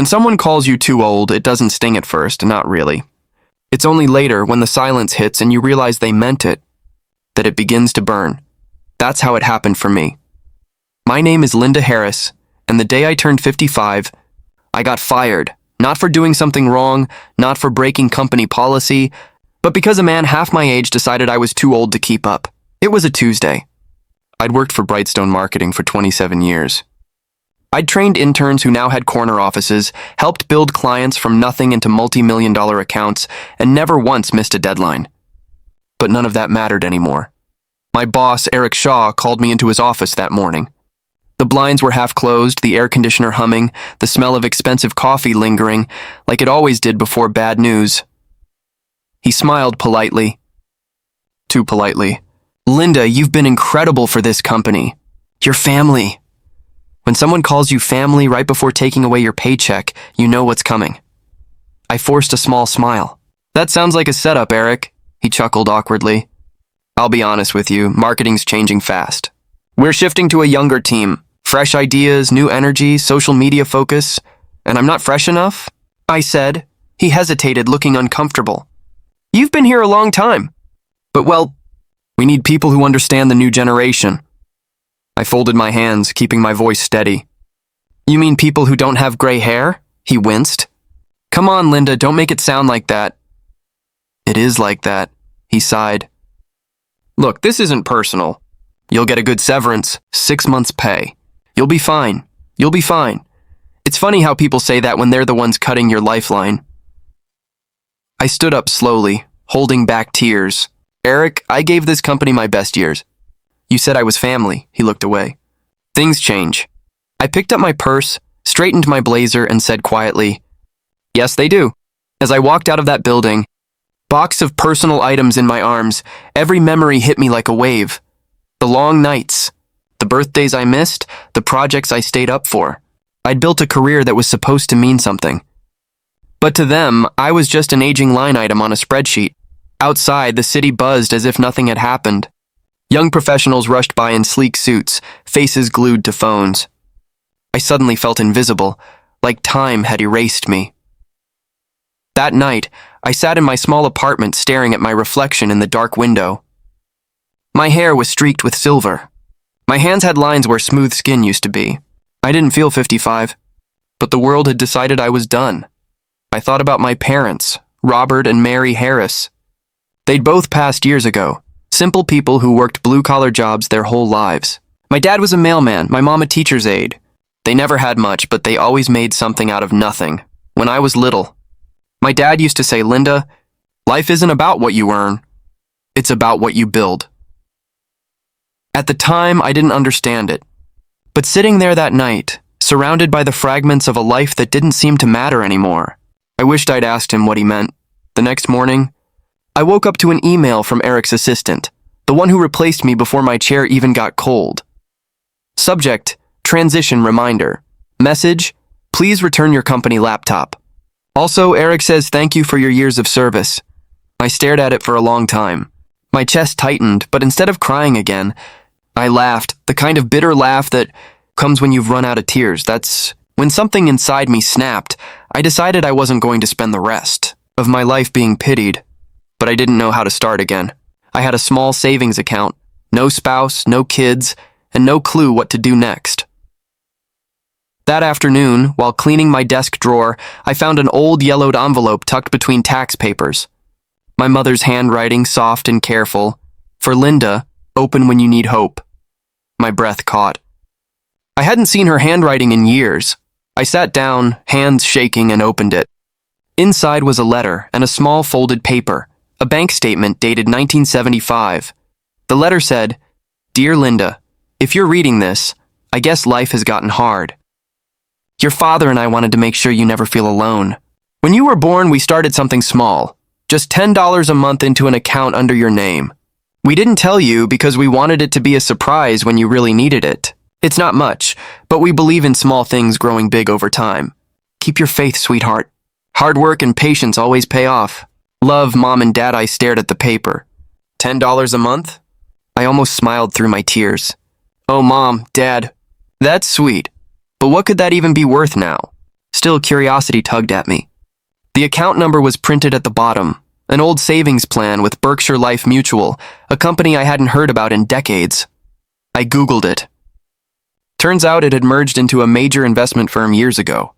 When someone calls you too old, it doesn't sting at first, not really. It's only later, when the silence hits and you realize they meant it, that it begins to burn. That's how it happened for me. My name is Linda Harris, and the day I turned 55, I got fired, not for doing something wrong, not for breaking company policy, but because a man half my age decided I was too old to keep up. It was a Tuesday. I'd worked for Brightstone Marketing for 27 years. I'd trained interns who now had corner offices, helped build clients from nothing into multi-million-dollar accounts, and never once missed a deadline. But none of that mattered anymore. My boss, Eric Shaw, called me into his office that morning. The blinds were half closed, the air conditioner humming, the smell of expensive coffee lingering, like it always did before bad news. He smiled politely. Too politely. "Linda, you've been incredible for this company. Your family." When someone calls you family right before taking away your paycheck, you know what's coming. I forced a small smile. "That sounds like a setup, Eric," he chuckled awkwardly. "I'll be honest with you, marketing's changing fast. We're shifting to a younger team. Fresh ideas, new energy, social media focus. And I'm not fresh enough?" I said. He hesitated, looking uncomfortable. "You've been here a long time." "But well, we need people who understand the new generation." I folded my hands, keeping my voice steady. "You mean people who don't have gray hair?" He winced. "Come on, Linda, don't make it sound like that." "It is like that," he sighed. "Look, this isn't personal. You'll get a good severance, 6 months' pay. You'll be fine. You'll be fine. It's funny how people say that when they're the ones cutting your lifeline." I stood up slowly, holding back tears. "Eric, I gave this company my best years. You said I was family." He looked away. "Things change." I picked up my purse, straightened my blazer, and said quietly, "Yes, they do." As I walked out of that building, box of personal items in my arms, every memory hit me like a wave. The long nights, the birthdays I missed, the projects I stayed up for. I'd built a career that was supposed to mean something. But to them, I was just an aging line item on a spreadsheet. Outside, the city buzzed as if nothing had happened. Young professionals rushed by in sleek suits, faces glued to phones. I suddenly felt invisible, like time had erased me. That night, I sat in my small apartment staring at my reflection in the dark window. My hair was streaked with silver. My hands had lines where smooth skin used to be. I didn't feel 55, but the world had decided I was done. I thought about my parents, Robert and Mary Harris. They'd both passed years ago. Simple people who worked blue-collar jobs their whole lives. My dad was a mailman, my mom a teacher's aide. They never had much, but they always made something out of nothing. When I was little, my dad used to say, "Linda, life isn't about what you earn. It's about what you build." At the time, I didn't understand it. But sitting there that night, surrounded by the fragments of a life that didn't seem to matter anymore, I wished I'd asked him what he meant. The next morning, I woke up to an email from Eric's assistant, the one who replaced me before my chair even got cold. Subject, transition reminder. Message, please return your company laptop. Also, Eric says thank you for your years of service. I stared at it for a long time. My chest tightened, but instead of crying again, I laughed, the kind of bitter laugh that comes when you've run out of tears. That's when something inside me snapped. I decided I wasn't going to spend the rest of my life being pitied. But I didn't know how to start again. I had a small savings account, no spouse, no kids, and no clue what to do next. That afternoon, while cleaning my desk drawer, I found an old yellowed envelope tucked between tax papers. My mother's handwriting, soft and careful. "For Linda, open when you need hope." My breath caught. I hadn't seen her handwriting in years. I sat down, hands shaking, and opened it. Inside was a letter and a small folded paper. A bank statement dated 1975. The letter said, "Dear Linda, if you're reading this, I guess life has gotten hard. Your father and I wanted to make sure you never feel alone. When you were born, we started something small, just $10 a month into an account under your name. We didn't tell you because we wanted it to be a surprise when you really needed it. It's not much, but we believe in small things growing big over time. Keep your faith, sweetheart. Hard work and patience always pay off. Love, Mom and Dad." I stared at the paper. $10 a month? I almost smiled through my tears. "Oh, Mom, Dad, that's sweet. But what could that even be worth now? Still, curiosity tugged at me. The account number was printed at the bottom, an old savings plan with Berkshire Life Mutual, a company I hadn't heard about in decades. I Googled it. Turns out it had merged into a major investment firm years ago.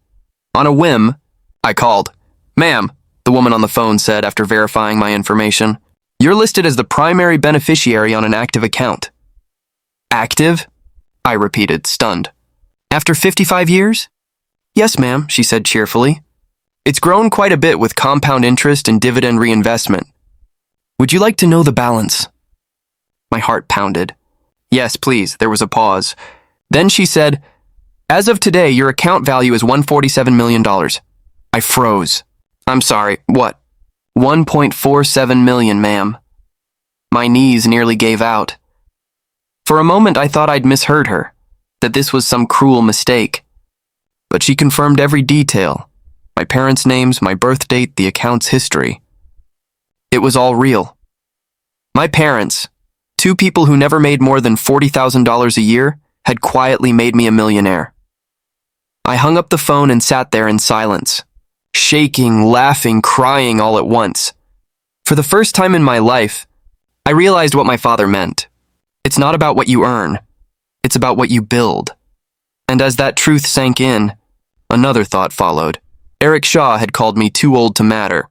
On a whim, I called. "Ma'am," the woman on the phone said after verifying my information, "you're listed as the primary beneficiary on an active account." "Active?" I repeated, stunned. "After 55 years?" "Yes, ma'am," she said cheerfully. "It's grown quite a bit with compound interest and dividend reinvestment. Would you like to know the balance?" My heart pounded. "Yes, please." There was a pause. Then she said, "As of today, your account value is $147 million. I froze. "I'm sorry, what?" $1.47 million, ma'am. My knees nearly gave out. For a moment, I thought I'd misheard her, that this was some cruel mistake. But she confirmed every detail. My parents' names, my birth date, the account's history. It was all real. My parents, two people who never made more than $40,000 a year, had quietly made me a millionaire. I hung up the phone and sat there in silence, shaking, laughing, crying all at once. For the first time in my life, I realized what my father meant. It's not about what you earn. It's about what you build. And as that truth sank in, another thought followed. Eric Shaw had called me too old to matter.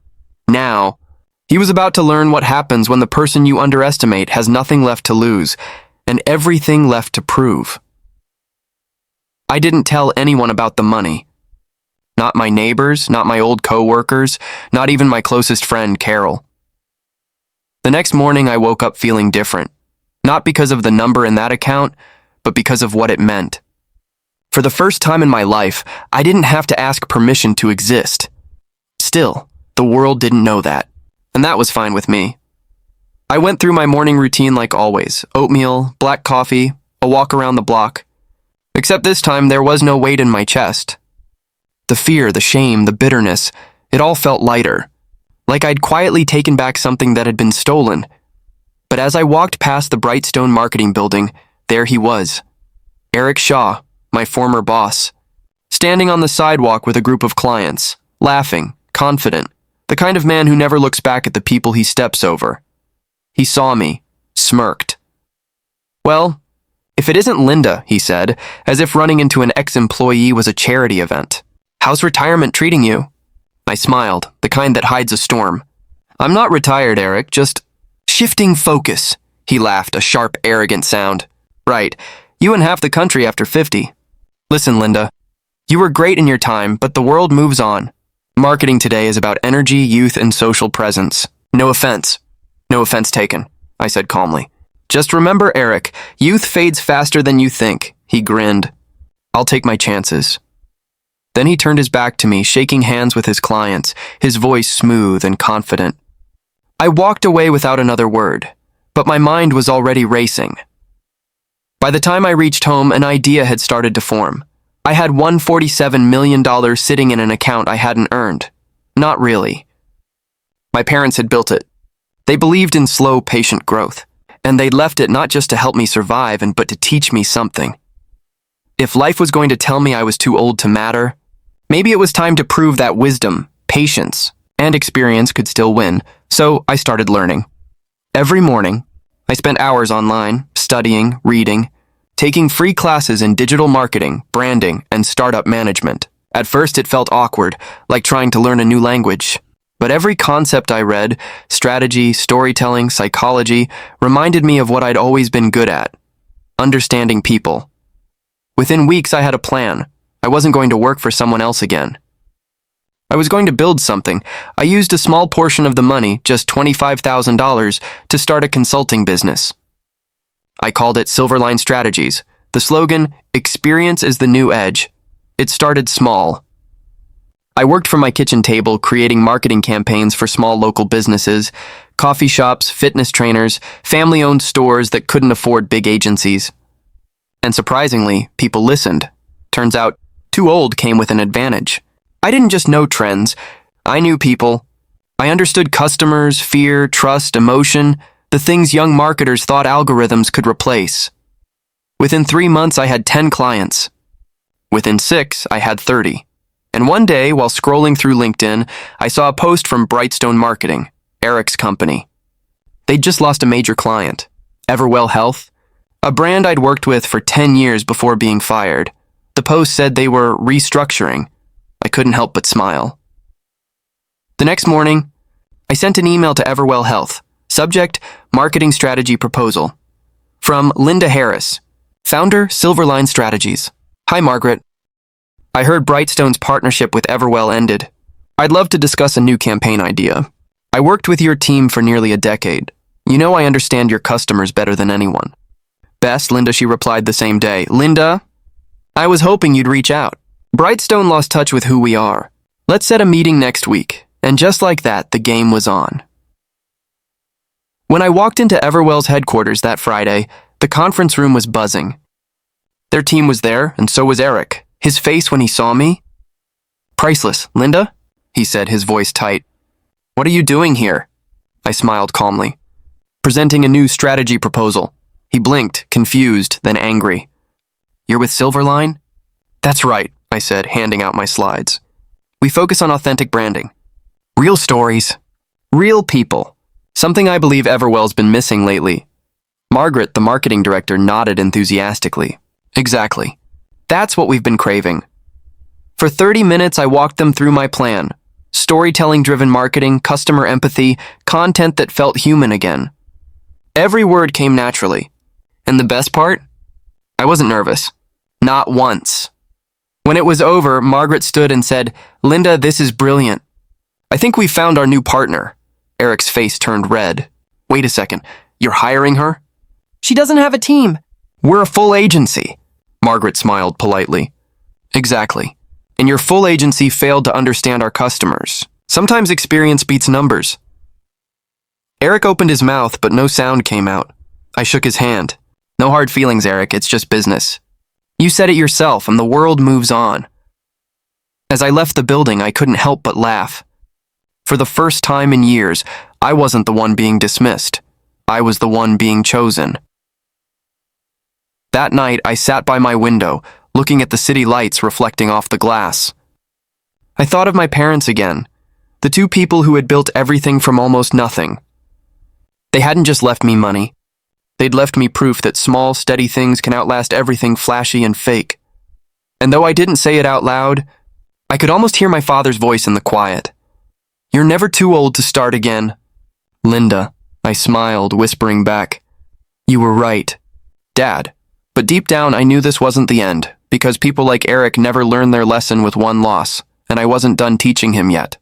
Now, he was about to learn what happens when the person you underestimate has nothing left to lose and everything left to prove. I didn't tell anyone about the money. Not my neighbors, not my old co-workers, not even my closest friend, Carol. The next morning, I woke up feeling different. Not because of the number in that account, but because of what it meant. For the first time in my life, I didn't have to ask permission to exist. Still, the world didn't know that, and that was fine with me. I went through my morning routine like always: oatmeal, black coffee, a walk around the block. Except this time, there was no weight in my chest. The fear, the shame, the bitterness, it all felt lighter, like I'd quietly taken back something that had been stolen. But as I walked past the Brightstone marketing building, there he was, Eric Shaw, my former boss, standing on the sidewalk with a group of clients, laughing, confident, the kind of man who never looks back at the people he steps over. He saw me, smirked. "Well, if it isn't Linda," he said, as if running into an ex-employee was a charity event. "How's retirement treating you?" I smiled, the kind that hides a storm. "I'm not retired, Eric, just shifting focus." He laughed, a sharp, arrogant sound. "Right, you and half the country after 50. Listen, Linda, you were great in your time, but the world moves on. Marketing today is about energy, youth, and social presence. No offense. No offense taken," I said calmly. "Just remember, Eric, youth fades faster than you think." He grinned. "I'll take my chances." Then he turned his back to me, shaking hands with his clients, his voice smooth and confident. I walked away without another word, but my mind was already racing. By the time I reached home, an idea had started to form. I had $147 million sitting in an account I hadn't earned. Not really. My parents had built it. They believed in slow, patient growth, and they'd left it not just to help me survive, but to teach me something. If life was going to tell me I was too old to matter, maybe it was time to prove that wisdom, patience, and experience could still win, so I started learning. Every morning, I spent hours online, studying, reading, taking free classes in digital marketing, branding, and startup management. At first, it felt awkward, like trying to learn a new language. But every concept I read, strategy, storytelling, psychology, reminded me of what I'd always been good at: understanding people. Within weeks, I had a plan. I wasn't going to work for someone else again. I was going to build something. I used a small portion of the money, just $25,000, to start a consulting business. I called it Silverline Strategies. The slogan, "Experience is the new edge." It started small. I worked from my kitchen table, creating marketing campaigns for small local businesses, coffee shops, fitness trainers, family-owned stores that couldn't afford big agencies. And surprisingly, people listened. Turns out, too old came with an advantage. I didn't just know trends. I knew people. I understood customers, fear, trust, emotion, the things young marketers thought algorithms could replace. Within 3 months, I had 10 clients. Within 6, I had 30. And one day, while scrolling through LinkedIn, I saw a post from Brightstone Marketing, Eric's company. They'd just lost a major client, Everwell Health, a brand I'd worked with for 10 years before being fired. The post said they were restructuring. I couldn't help but smile. The next morning, I sent an email to Everwell Health, subject, Marketing Strategy Proposal. From Linda Harris, founder, Silverline Strategies. Hi, Margaret. I heard Brightstone's partnership with Everwell ended. I'd love to discuss a new campaign idea. I worked with your team for nearly a decade. You know I understand your customers better than anyone. Best, Linda, she replied the same day. Linda, I was hoping you'd reach out. Brightstone lost touch with who we are. Let's set a meeting next week. And just like that, the game was on. When I walked into Everwell's headquarters that Friday, the conference room was buzzing. Their team was there, and so was Eric. His face when he saw me? Priceless, Linda, he said, his voice tight. What are you doing here? I smiled calmly. Presenting a new strategy proposal. He blinked, confused, then angry. You're with Silverline? That's right, I said, handing out my slides. We focus on authentic branding. Real stories. Real people. Something I believe Everwell's been missing lately. Margaret, the marketing director, nodded enthusiastically. Exactly. That's what we've been craving. For 30 minutes, I walked them through my plan. Storytelling-driven marketing, customer empathy, content that felt human again. Every word came naturally. And the best part? I wasn't nervous. Not once. When it was over, Margaret stood and said, Linda, this is brilliant. I think we found our new partner. Eric's face turned red. Wait a second. You're hiring her? She doesn't have a team. We're a full agency. Margaret smiled politely. Exactly. And your full agency failed to understand our customers. Sometimes experience beats numbers. Eric opened his mouth, but no sound came out. I shook his hand. No hard feelings, Eric. It's just business. You said it yourself, and the world moves on. As I left the building, I couldn't help but laugh. For the first time in years, I wasn't the one being dismissed. I was the one being chosen. That night, I sat by my window, looking at the city lights reflecting off the glass. I thought of my parents again, the two people who had built everything from almost nothing. They hadn't just left me money. They'd left me proof that small, steady things can outlast everything flashy and fake. And though I didn't say it out loud, I could almost hear my father's voice in the quiet. You're never too old to start again. Linda, I smiled, whispering back. You were right. Dad. But deep down, I knew this wasn't the end, because people like Eric never learn their lesson with one loss, and I wasn't done teaching him yet.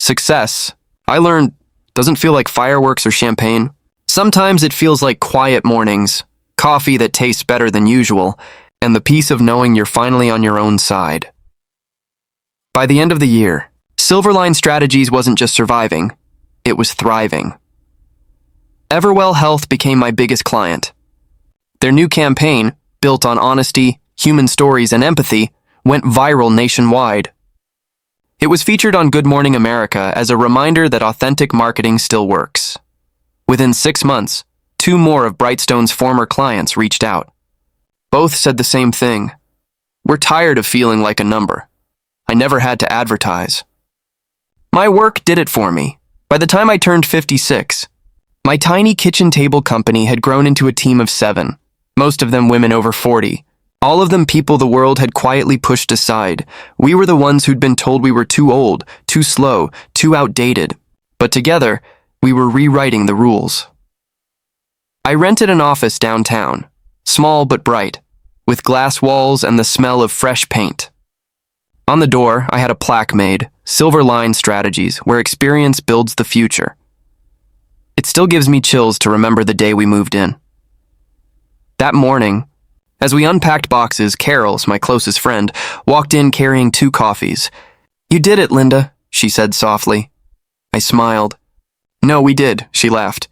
Success, I learned, doesn't feel like fireworks or champagne. Sometimes it feels like quiet mornings, coffee that tastes better than usual, and the peace of knowing you're finally on your own side. By the end of the year, Silverline Strategies wasn't just surviving, it was thriving. Everwell Health became my biggest client. Their new campaign, built on honesty, human stories, and empathy, went viral nationwide. It was featured on Good Morning America as a reminder that authentic marketing still works. Within 6 months, 2 more of Brightstone's former clients reached out. Both said the same thing. We're tired of feeling like a number. I never had to advertise. My work did it for me. By the time I turned 56, my tiny kitchen table company had grown into a team of 7. Most of them women over 40. All of them people the world had quietly pushed aside. We were the ones who'd been told we were too old, too slow, too outdated. But together, we were rewriting the rules. I rented an office downtown, small but bright, with glass walls and the smell of fresh paint. On the door, I had a plaque made, Silverline Strategies, where experience builds the future. It still gives me chills to remember the day we moved in. That morning, as we unpacked boxes, Carol, my closest friend, walked in carrying 2 coffees. You did it, Linda, she said softly. I smiled. No, we did, she laughed.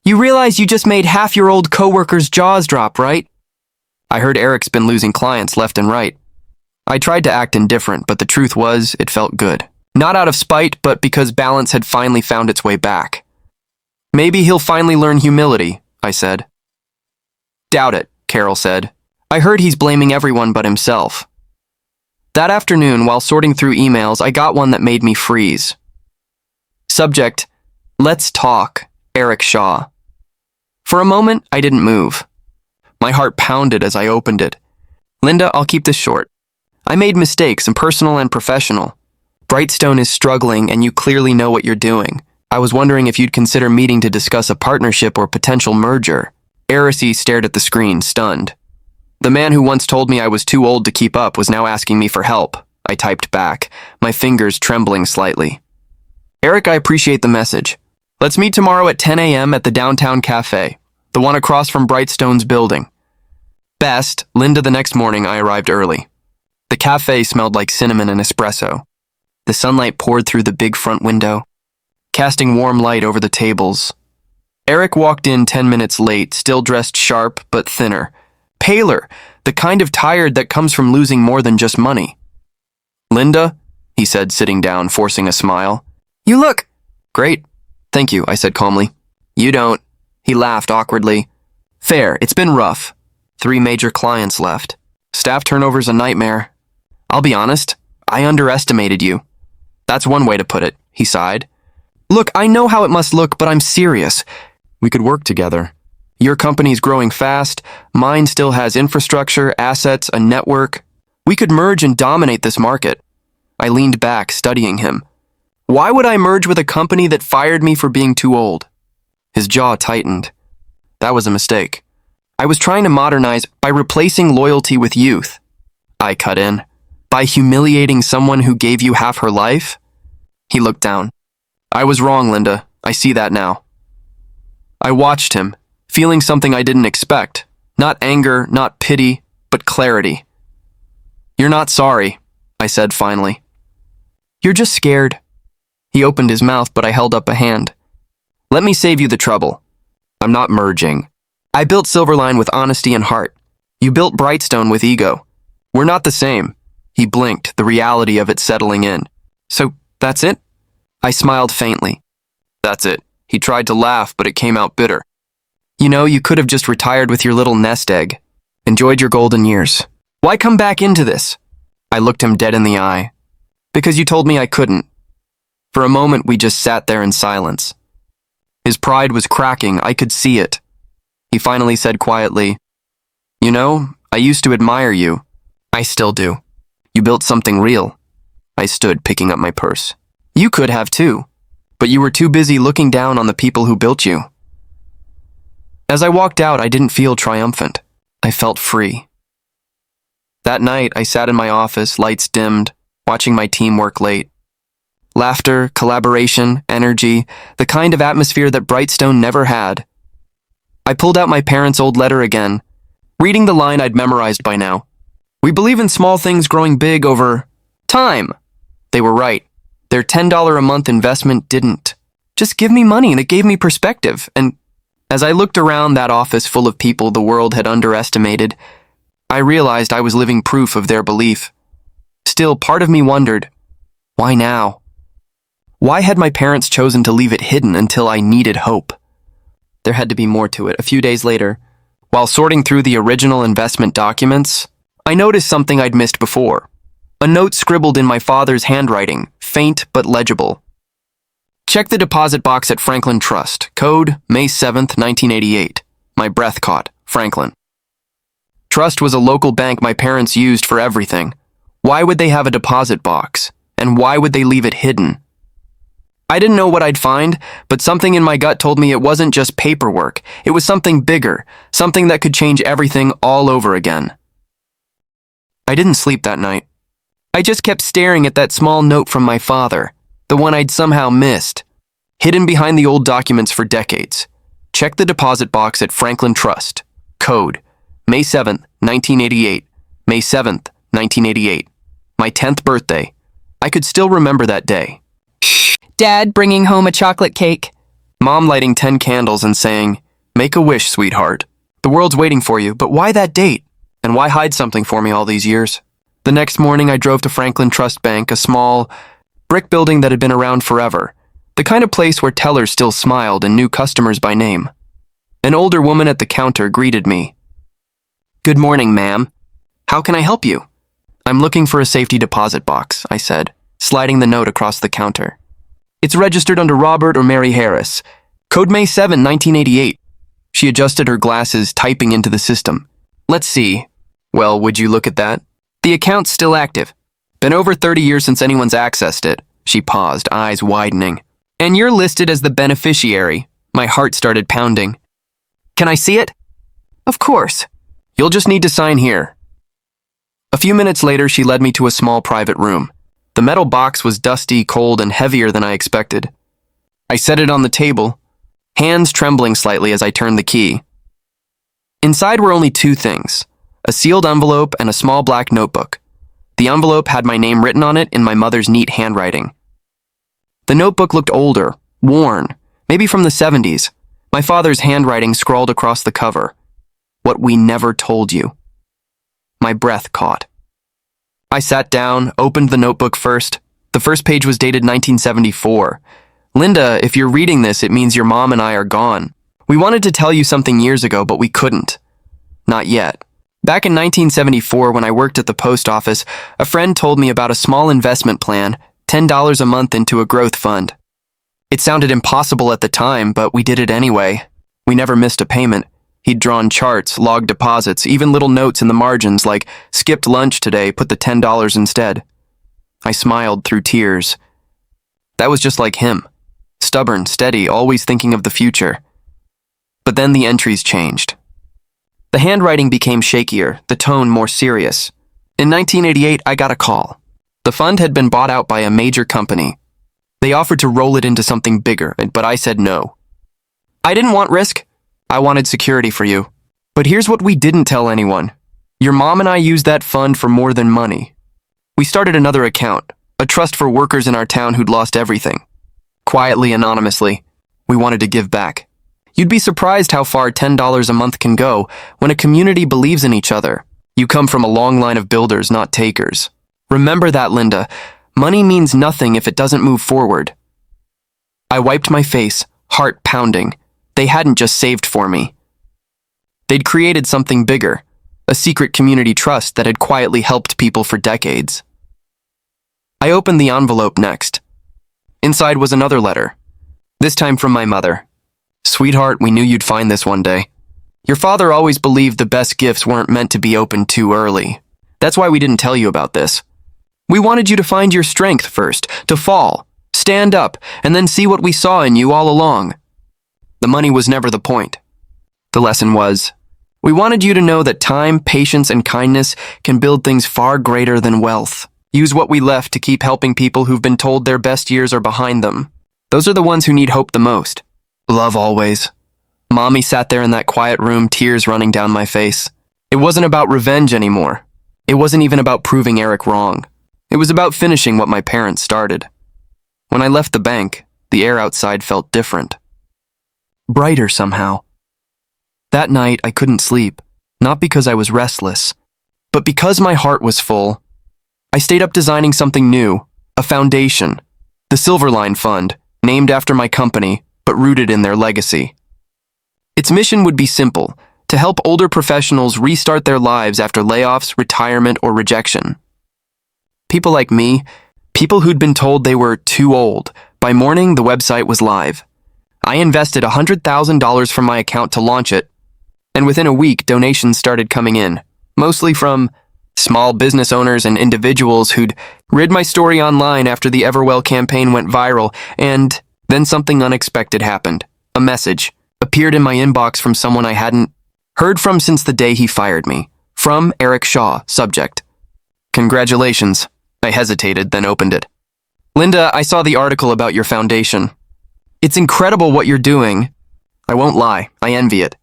You realize you just made half your old coworkers' jaws drop, right? I heard Eric's been losing clients left and right. I tried to act indifferent, but the truth was, it felt good. Not out of spite, but because balance had finally found its way back. Maybe he'll finally learn humility, I said. Doubt it, Carol said. I heard he's blaming everyone but himself. That afternoon, while sorting through emails, I got one that made me freeze. Subject: Let's talk, Eric Shaw. For a moment, I didn't move. My heart pounded as I opened it. Linda, I'll keep this short. I made mistakes, personal and professional. Brightstone is struggling, and you clearly know what you're doing. I was wondering if you'd consider meeting to discuss a partnership or potential merger. Aracey stared at the screen, stunned. The man who once told me I was too old to keep up was now asking me for help. I typed back, my fingers trembling slightly. Eric, I appreciate the message. Let's meet tomorrow at 10 a.m. at the downtown cafe, the one across from Brightstone's building. Best, Linda. The next morning, I arrived early. The cafe smelled like cinnamon and espresso. The sunlight poured through the big front window, casting warm light over the tables. Eric walked in 10 minutes late, still dressed sharp but thinner. Paler, the kind of tired that comes from losing more than just money. Linda, he said, sitting down, forcing a smile. You look great. Thank you, I said calmly. You don't. He laughed awkwardly. Fair, it's been rough. 3 major clients left. Staff turnover's a nightmare. I'll be honest, I underestimated you. That's one way to put it, he sighed. Look, I know how it must look, but I'm serious. We could work together. Your company's growing fast. Mine still has infrastructure, assets, a network. We could merge and dominate this market. I leaned back, studying him. Why would I merge with a company that fired me for being too old? His jaw tightened. That was a mistake. I was trying to modernize by replacing loyalty with youth. I cut in. By humiliating someone who gave you half her life? He looked down. I was wrong, Linda. I see that now. I watched him, feeling something I didn't expect. Not anger, not pity, but clarity. You're not sorry, I said finally. You're just scared. He opened his mouth, but I held up a hand. Let me save you the trouble. I'm not merging. I built Silverline with honesty and heart. You built Brightstone with ego. We're not the same. He blinked, the reality of it settling in. So, that's it? I smiled faintly. That's it. He tried to laugh, but it came out bitter. You know, you could have just retired with your little nest egg. Enjoyed your golden years. Why come back into this? I looked him dead in the eye. Because you told me I couldn't. For a moment, we just sat there in silence. His pride was cracking. I could see it. He finally said quietly, You know, I used to admire you. I still do. You built something real. I stood, picking up my purse. You could have too, but you were too busy looking down on the people who built you. As I walked out, I didn't feel triumphant. I felt free. That night, I sat in my office, lights dimmed, watching my team work late. Laughter, collaboration, energy, the kind of atmosphere that Brightstone never had. I pulled out my parents' old letter again, reading the line I'd memorized by now. We believe in small things growing big over time. They were right. Their $10 a month investment didn't. Just give me money, and it gave me perspective. And as I looked around that office full of people the world had underestimated, I realized I was living proof of their belief. Still, part of me wondered, why now? Why had my parents chosen to leave it hidden until I needed hope? There had to be more to it. A few days later, while sorting through the original investment documents, I noticed something I'd missed before. A note scribbled in my father's handwriting, faint but legible. Check the deposit box at Franklin Trust. Code May 7th, 1988. My breath caught. Franklin. Trust was a local bank my parents used for everything. Why would they have a deposit box? And why would they leave it hidden? I didn't know what I'd find, but something in my gut told me it wasn't just paperwork. It was something bigger, something that could change everything all over again. I didn't sleep that night. I just kept staring at that small note from my father, the one I'd somehow missed, hidden behind the old documents for decades. Check the deposit box at Franklin Trust. Code May 7th, 1988. May 7th, 1988. My 10th birthday. I could still remember that day. Dad bringing home a chocolate cake. Mom lighting 10 candles and saying, Make a wish, sweetheart. The world's waiting for you, but why that date? And why hide something for me all these years? The next morning, I drove to Franklin Trust Bank, a small brick building that had been around forever, the kind of place where tellers still smiled and knew customers by name. An older woman at the counter greeted me. Good morning, ma'am. How can I help you? I'm looking for a safety deposit box, I said, sliding the note across the counter. It's registered under Robert or Mary Harris. Code May 7, 1988. She adjusted her glasses, typing into the system. Let's see. Well, would you look at that? The account's still active. Been over 30 years since anyone's accessed it. She paused, eyes widening. And you're listed as the beneficiary. My heart started pounding. Can I see it? Of course. You'll just need to sign here. A few minutes later, she led me to a small private room. The metal box was dusty, cold, and heavier than I expected. I set it on the table, hands trembling slightly as I turned the key. Inside were only two things, a sealed envelope and a small black notebook. The envelope had my name written on it in my mother's neat handwriting. The notebook looked older, worn, maybe from the 70s. My father's handwriting scrawled across the cover. What we never told you. My breath caught. I sat down, opened the notebook first. The first page was dated 1974. Linda, if you're reading this, it means your mom and I are gone. We wanted to tell you something years ago, but we couldn't. Not yet. Back in 1974, when I worked at the post office, a friend told me about a small investment plan, $10 a month into a growth fund. It sounded impossible at the time, but we did it anyway. We never missed a payment. He'd drawn charts, logged deposits, even little notes in the margins like, skipped lunch today, put the $10 instead. I smiled through tears. That was just like him. Stubborn, steady, always thinking of the future. But then the entries changed. The handwriting became shakier, the tone more serious. In 1988, I got a call. The fund had been bought out by a major company. They offered to roll it into something bigger, but I said no. I didn't want risk. I wanted security for you. But here's what we didn't tell anyone. Your mom and I used that fund for more than money. We started another account, a trust for workers in our town who'd lost everything. Quietly, anonymously, we wanted to give back. You'd be surprised how far $10 a month can go when a community believes in each other. You come from a long line of builders, not takers. Remember that, Linda. Money means nothing if it doesn't move forward. I wiped my face, heart pounding. They hadn't just saved for me. They'd created something bigger, a secret community trust that had quietly helped people for decades. I opened the envelope next. Inside was another letter, this time from my mother. Sweetheart, we knew you'd find this one day. Your father always believed the best gifts weren't meant to be opened too early. That's why we didn't tell you about this. We wanted you to find your strength first, to fall, stand up, and then see what we saw in you all along. The money was never the point. The lesson was, we wanted you to know that time, patience, and kindness can build things far greater than wealth. Use what we left to keep helping people who've been told their best years are behind them. Those are the ones who need hope the most. Love always. Mommy sat there in that quiet room, tears running down my face. It wasn't about revenge anymore. It wasn't even about proving Eric wrong. It was about finishing what my parents started. When I left the bank, the air outside felt different. Brighter somehow. That night, I couldn't sleep, not because I was restless, but because my heart was full. I stayed up designing something new, a foundation, the Silverline Fund, named after my company, but rooted in their legacy. Its mission would be simple, to help older professionals restart their lives after layoffs, retirement, or rejection. People like me, people who'd been told they were too old, by morning the website was live. I invested $100,000 from my account to launch it, and within a week donations started coming in, mostly from small business owners and individuals who'd read my story online after the Everwell campaign went viral, and then something unexpected happened. A message appeared in my inbox from someone I hadn't heard from since the day he fired me. From Eric Shaw, subject. Congratulations. I hesitated, then opened it. Linda, I saw the article about your foundation. It's incredible what you're doing. I won't lie, I envy it.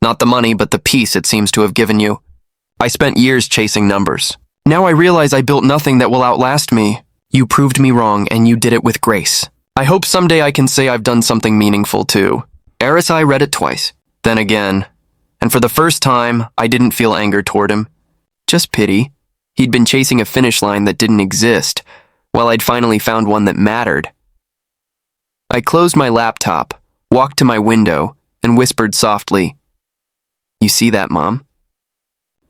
Not the money, but the peace it seems to have given you. I spent years chasing numbers. Now I realize I built nothing that will outlast me. You proved me wrong, and you did it with grace. I hope someday I can say I've done something meaningful too. I read it twice, then again, and for the first time, I didn't feel anger toward him. Just pity. He'd been chasing a finish line that didn't exist, while I'd finally found one that mattered. I closed my laptop, walked to my window, and whispered softly, "You see that, Mom?"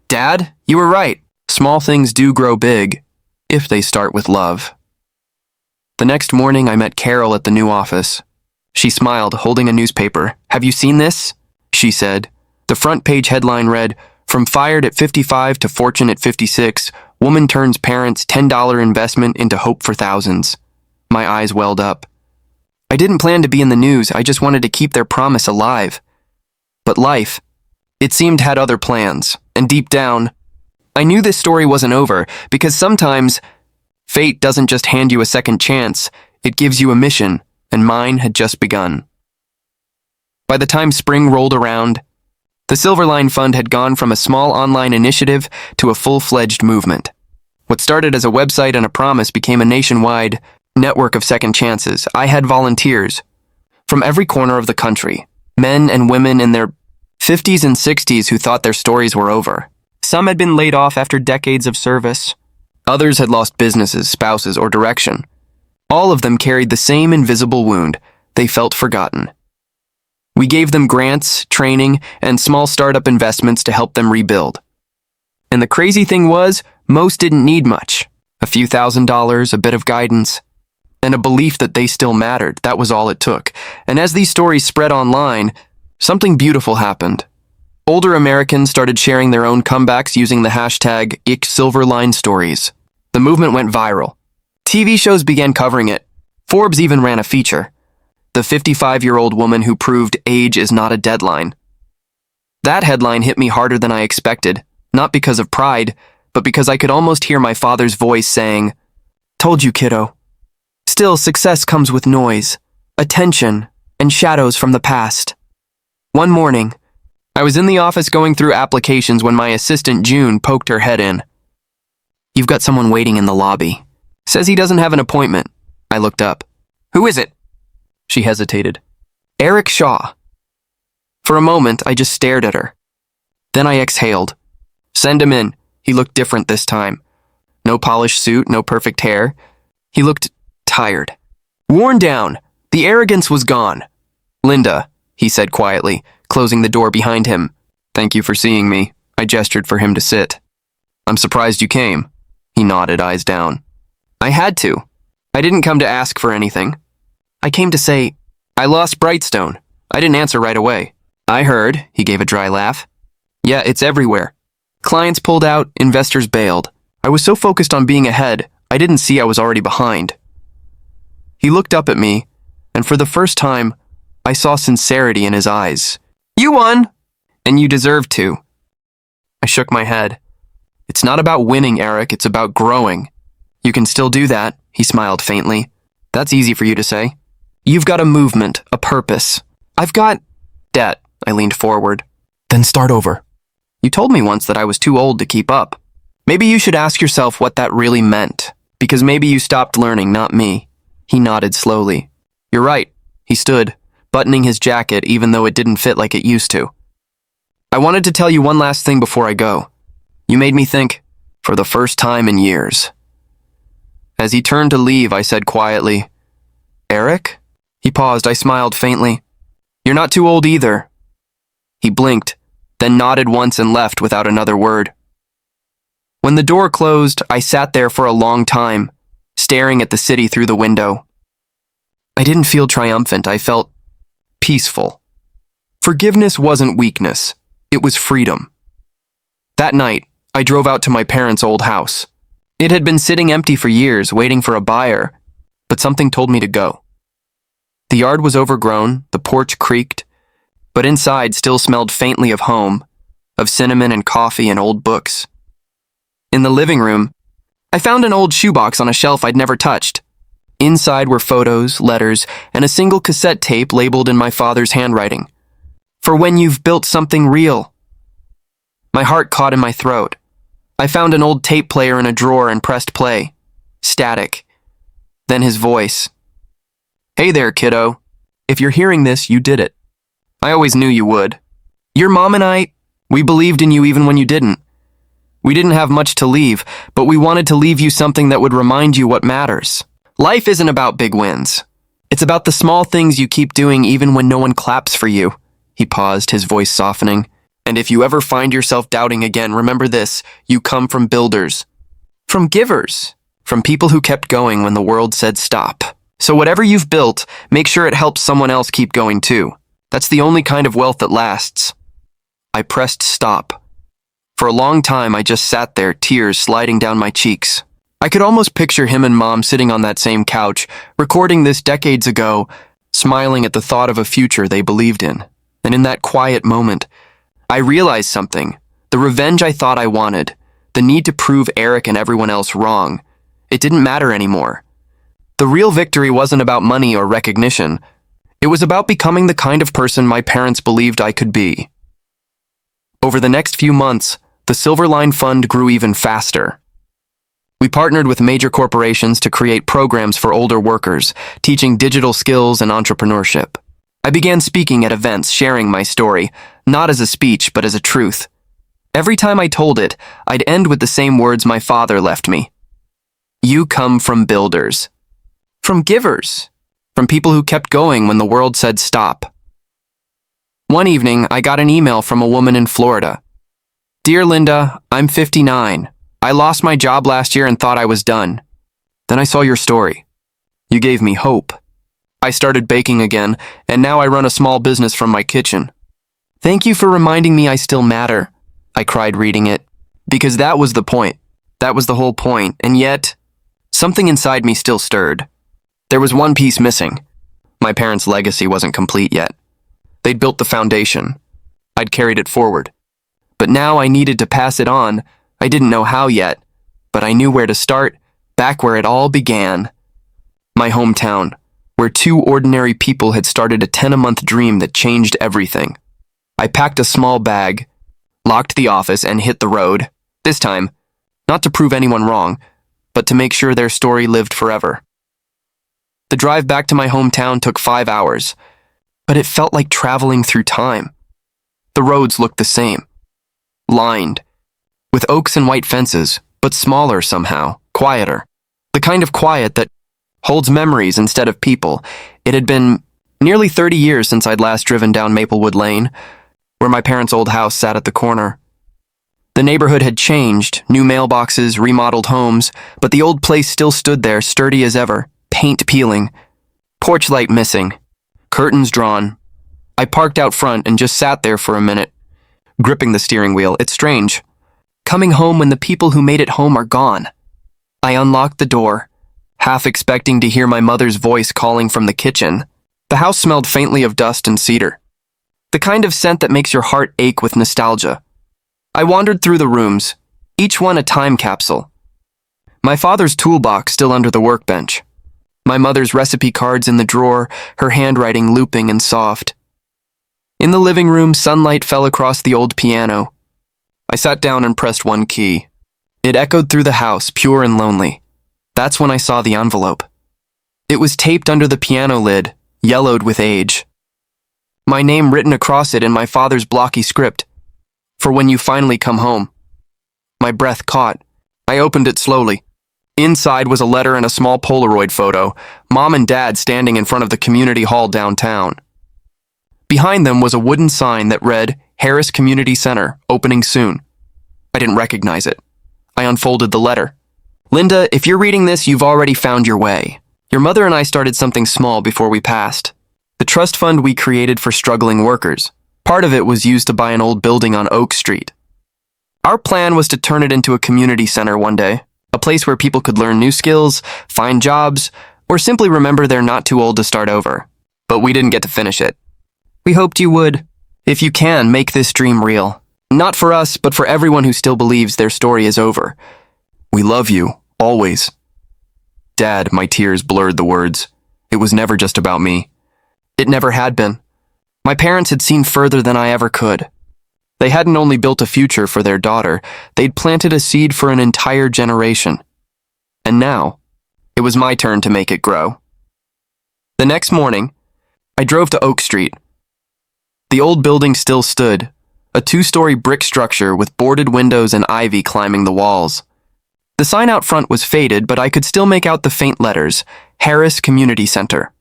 "Dad, you were right. Small things do grow big, if they start with love. The next morning, I met Carol at the new office. She smiled, holding a newspaper. "Have you seen this?" she said. The front page headline read, "From fired at 55 to fortune at 56, woman turns parents' $10 investment into hope for thousands." My eyes welled up. I didn't plan to be in the news, I just wanted to keep their promise alive. But life, it seemed, had other plans, and deep down, I knew this story wasn't over, because sometimes fate doesn't just hand you a second chance, it gives you a mission, and mine had just begun. By the time spring rolled around, the Silverline Fund had gone from a small online initiative to a full-fledged movement. What started as a website and a promise became a nationwide network of second chances. I had volunteers from every corner of the country, men and women in their 50s and 60s who thought their stories were over. Some had been laid off after decades of service. Others had lost businesses, spouses, or direction. All of them carried the same invisible wound. They felt forgotten. We gave them grants, training, and small startup investments to help them rebuild. And the crazy thing was, most didn't need much. A few $1,000s, a bit of guidance, and a belief that they still mattered. That was all it took. And as these stories spread online, something beautiful happened. Older Americans started sharing their own comebacks using the hashtag #IchSilverlineStories. The movement went viral. TV shows began covering it. Forbes even ran a feature. The 55-year-old woman who proved age is not a deadline. That headline hit me harder than I expected, not because of pride, but because I could almost hear my father's voice saying, "Told you, kiddo." Still, success comes with noise, attention, and shadows from the past. One morning, I was in the office going through applications when my assistant June poked her head in. "You've got someone waiting in the lobby. Says he doesn't have an appointment." I looked up. "Who is it?" She hesitated. "Eric Shaw." For a moment, I just stared at her. Then I exhaled. "Send him in." He looked different this time. No polished suit, no perfect hair. He looked tired. Worn down. The arrogance was gone. "Linda," he said quietly, closing the door behind him. "Thank you for seeing me." I gestured for him to sit. "I'm surprised you came." He nodded, eyes down. "I had to. I didn't come to ask for anything. I came to say, I lost Brightstone." I didn't answer right away. "I heard," he gave a dry laugh. "Yeah, it's everywhere. Clients pulled out, investors bailed. I was so focused on being ahead, I didn't see I was already behind." He looked up at me, and for the first time, I saw sincerity in his eyes. "You won, and you deserve to." I shook my head. "It's not about winning, Eric, it's about growing." "You can still do that," he smiled faintly. "That's easy for you to say. You've got a movement, a purpose. I've got debt." I leaned forward. "Then start over. You told me once that I was too old to keep up. Maybe you should ask yourself what that really meant, because maybe you stopped learning, not me." He nodded slowly. "You're right." He stood, buttoning his jacket even though it didn't fit like it used to. "I wanted to tell you one last thing before I go. You made me think, for the first time in years." As he turned to leave, I said quietly, "Eric?" He paused. I smiled faintly. "You're not too old either." He blinked, then nodded once and left without another word. When the door closed, I sat there for a long time, staring at the city through the window. I didn't feel triumphant. I felt peaceful. Forgiveness wasn't weakness. It was freedom. That night, I drove out to my parents' old house. It had been sitting empty for years, waiting for a buyer, but something told me to go. The yard was overgrown, the porch creaked, but inside still smelled faintly of home, of cinnamon and coffee and old books. In the living room, I found an old shoebox on a shelf I'd never touched. Inside were photos, letters, and a single cassette tape labeled in my father's handwriting. "For when you've built something real." My heart caught in my throat. I found an old tape player in a drawer and pressed play. Static. Then his voice. "Hey there, kiddo. If you're hearing this, you did it. I always knew you would. Your mom and I, we believed in you even when you didn't. We didn't have much to leave, but we wanted to leave you something that would remind you what matters. Life isn't about big wins. It's about the small things you keep doing even when no one claps for you." He paused, his voice softening. And if you ever find yourself doubting again, remember this: you come from builders, from givers, from people who kept going when the world said stop. So whatever you've built, make sure it helps someone else keep going too. That's the only kind of wealth that lasts. I pressed stop. For a long time, I just sat there, tears sliding down my cheeks. I could almost picture him and Mom sitting on that same couch, recording this decades ago, smiling at the thought of a future they believed in. And in that quiet moment, I realized something. The revenge I thought I wanted, the need to prove Eric and everyone else wrong, it didn't matter anymore. The real victory wasn't about money or recognition. It was about becoming the kind of person my parents believed I could be. Over the next few months, the Silverline Fund grew even faster. We partnered with major corporations to create programs for older workers, teaching digital skills and entrepreneurship. I began speaking at events, sharing my story, not as a speech, but as a truth. Every time I told it, I'd end with the same words my father left me. You come from builders, from givers, from people who kept going when the world said stop. One evening, I got an email from a woman in Florida. Dear Linda, I'm 59. I lost my job last year and thought I was done. Then I saw your story. You gave me hope. I started baking again, and now I run a small business from my kitchen. Thank you for reminding me I still matter, I cried reading it. Because that was the point. That was the whole point, and yet, something inside me still stirred. There was one piece missing. My parents' legacy wasn't complete yet. They'd built the foundation. I'd carried it forward. But now I needed to pass it on. I didn't know how yet, but I knew where to start, back where it all began. My hometown, where two ordinary people had started a 10-a-month dream that changed everything. I packed a small bag, locked the office, and hit the road. This time, not to prove anyone wrong, but to make sure their story lived forever. The drive back to my hometown took 5 hours, but it felt like traveling through time. The roads looked the same, lined, with oaks and white fences, but smaller somehow, quieter. The kind of quiet that holds memories instead of people. It had been nearly 30 years since I'd last driven down Maplewood Lane, where my parents' old house sat at the corner. The neighborhood had changed, new mailboxes, remodeled homes, but the old place still stood there, sturdy as ever, paint peeling, porch light missing, curtains drawn. I parked out front and just sat there for a minute, gripping the steering wheel. It's strange. Coming home when the people who made it home are gone. I unlocked the door, half expecting to hear my mother's voice calling from the kitchen. The house smelled faintly of dust and cedar, the kind of scent that makes your heart ache with nostalgia. I wandered through the rooms, each one a time capsule. My father's toolbox still under the workbench. My mother's recipe cards in the drawer, her handwriting looping and soft. In the living room, sunlight fell across the old piano. I sat down and pressed one key. It echoed through the house, pure and lonely. That's when I saw the envelope. It was taped under the piano lid, yellowed with age. My name written across it in my father's blocky script. For when you finally come home. My breath caught. I opened it slowly. Inside was a letter and a small Polaroid photo, Mom and Dad standing in front of the community hall downtown. Behind them was a wooden sign that read, Harris Community Center, opening soon. I didn't recognize it. I unfolded the letter. Linda, if you're reading this, you've already found your way. Your mother and I started something small before we passed. The trust fund we created for struggling workers. Part of it was used to buy an old building on Oak Street. Our plan was to turn it into a community center one day, a place where people could learn new skills, find jobs, or simply remember they're not too old to start over. But we didn't get to finish it. We hoped you would. If you can, make this dream real. Not for us, but for everyone who still believes their story is over. We love you, always. Dad, my tears blurred the words. It was never just about me. It never had been. My parents had seen further than I ever could. They hadn't only built a future for their daughter, they'd planted a seed for an entire generation. And now, it was my turn to make it grow. The next morning, I drove to Oak Street. The old building still stood, a 2-story brick structure with boarded windows and ivy climbing the walls. The sign out front was faded, but I could still make out the faint letters, Harris Community Center.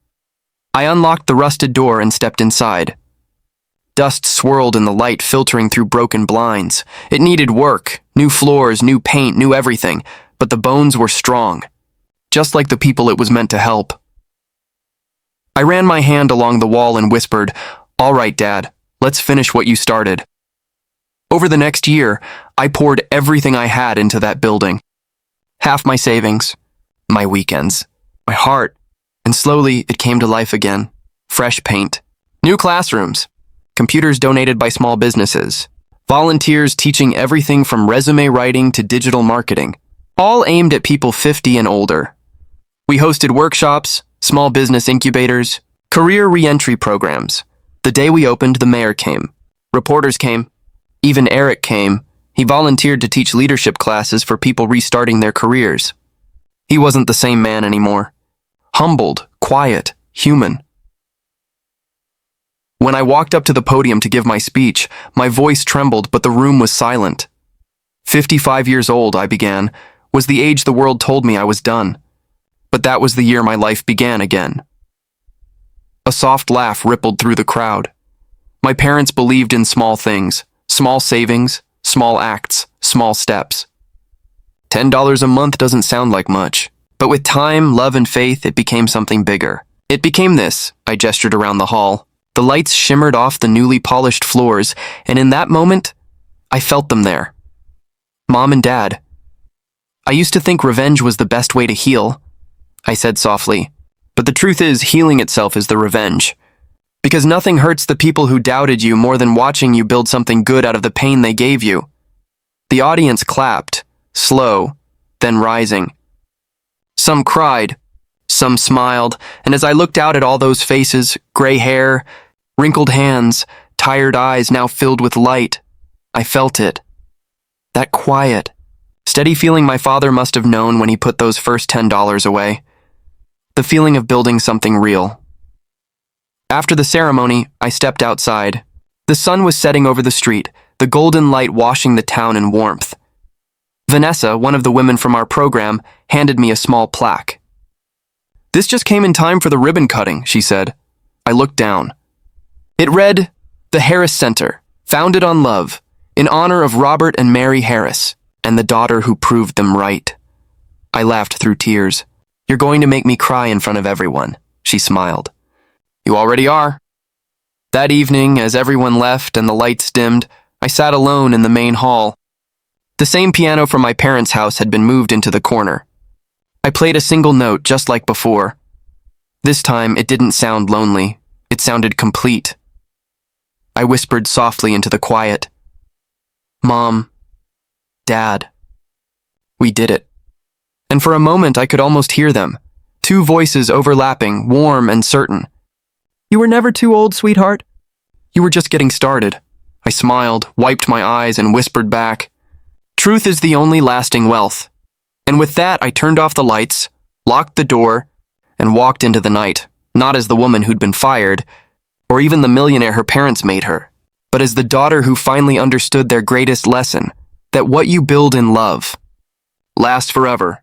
I unlocked the rusted door and stepped inside. Dust swirled in the light filtering through broken blinds. It needed work, new floors, new paint, new everything, but the bones were strong, just like the people it was meant to help. I ran my hand along the wall and whispered, "All right, Dad, let's finish what you started." Over the next year, I poured everything I had into that building. Half my savings, my weekends, my heart, and slowly it came to life again. Fresh paint, new classrooms, computers donated by small businesses, volunteers teaching everything from resume writing to digital marketing, all aimed at people 50 and older. We hosted workshops, small business incubators, career re-entry programs. The day we opened, the mayor came. Reporters came. Even Eric came. He volunteered to teach leadership classes for people restarting their careers. He wasn't the same man anymore. Humbled, quiet, human. When I walked up to the podium to give my speech, my voice trembled, but the room was silent. 55 years old, I began, was the age the world told me I was done. But that was the year my life began again. A soft laugh rippled through the crowd. My parents believed in small things, small savings, small acts, small steps. $10 a month doesn't sound like much, but with time, love, and faith, it became something bigger. It became this. I gestured around the hall. The lights shimmered off the newly polished floors, and in that moment, I felt them there. Mom and Dad. I used to think revenge was the best way to heal, I said softly, but the truth is healing itself is the revenge. Because nothing hurts the people who doubted you more than watching you build something good out of the pain they gave you. The audience clapped, slow, then rising. Some cried, some smiled, and as I looked out at all those faces, gray hair, wrinkled hands, tired eyes now filled with light, I felt it. That quiet, steady feeling my father must have known when he put those first $10 away. The feeling of building something real. After the ceremony, I stepped outside. The sun was setting over the street, the golden light washing the town in warmth. Vanessa, one of the women from our program, handed me a small plaque. "This just came in time for the ribbon cutting," she said. I looked down. It read, "The Harris Center, founded on love, in honor of Robert and Mary Harris, and the daughter who proved them right." I laughed through tears. "You're going to make me cry in front of everyone," she smiled. "You already are." That evening, as everyone left and the lights dimmed, I sat alone in the main hall. The same piano from my parents' house had been moved into the corner. I played a single note just like before. This time, it didn't sound lonely. It sounded complete. I whispered softly into the quiet. "Mom, Dad, we did it." And for a moment, I could almost hear them. Two voices overlapping, warm and certain. "You were never too old, sweetheart. You were just getting started." I smiled, wiped my eyes, and whispered back, "Truth is the only lasting wealth." And with that, I turned off the lights, locked the door, and walked into the night, not as the woman who'd been fired, or even the millionaire her parents made her, but as the daughter who finally understood their greatest lesson, that what you build in love lasts forever.